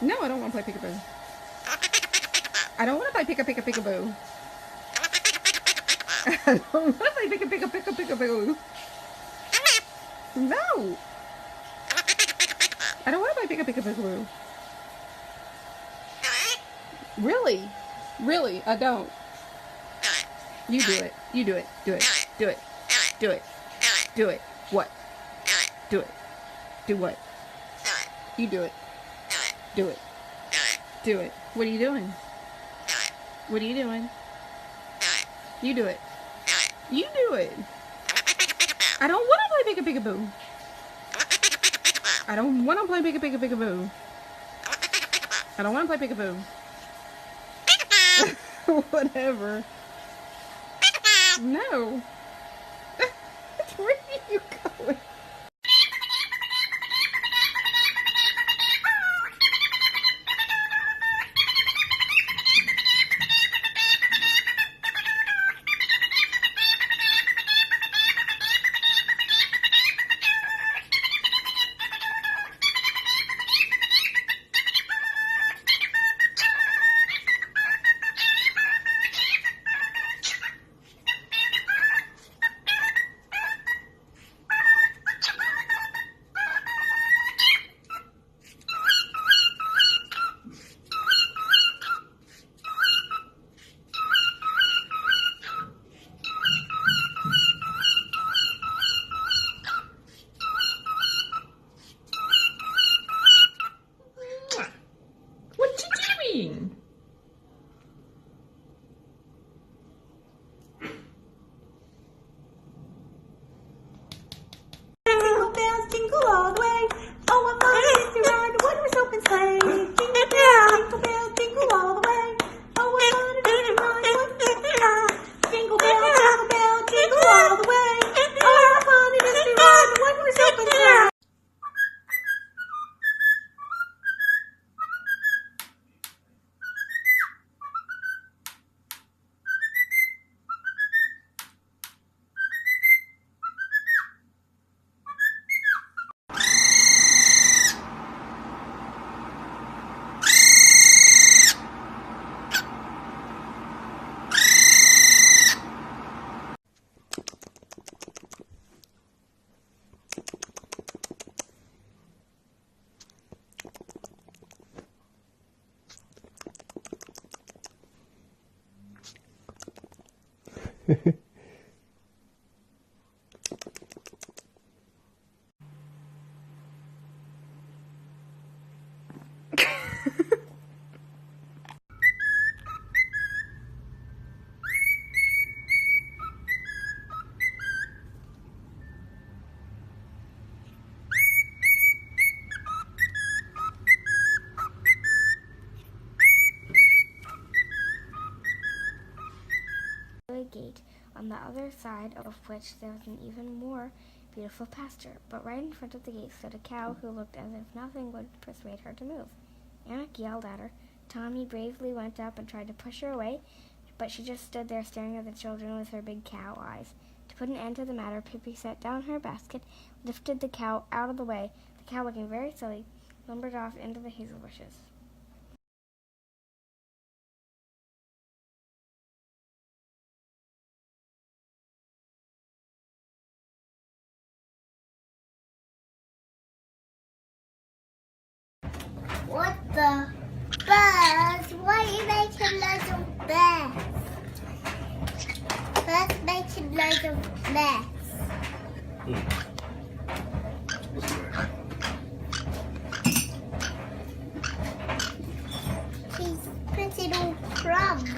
No, I don't want to play peekaboo. I don't want to play peekaboo. I don't want to play peekaboo. No! I don't want to play peekaboo. Really? Really, I don't. You do it. You do it. Do it. Do it. Do it. Do it. What? Do it. Do what? You do it. Do it. Do it. What are you doing? What are you doing? You do it. You do it. I don't want to play peekaboo. I don't want to play peekaboo. I don't want to play peekaboo. Whatever. No. Where are you going? Gate, on the other side of which there was an even more beautiful pasture. But right in front of the gate stood a cow who looked as if nothing would persuade her to move. Anik yelled at her. Tommy bravely went up and tried to push her away, but she just stood there staring at the children with her big cow eyes. To put an end to the matter, Pippi set down her basket, lifted the cow out of the way. The cow, looking very silly, lumbered off into the hazel bushes. What the birds? Why are you making loads of mess? Let's make loads of mess. She's putting all crumbs.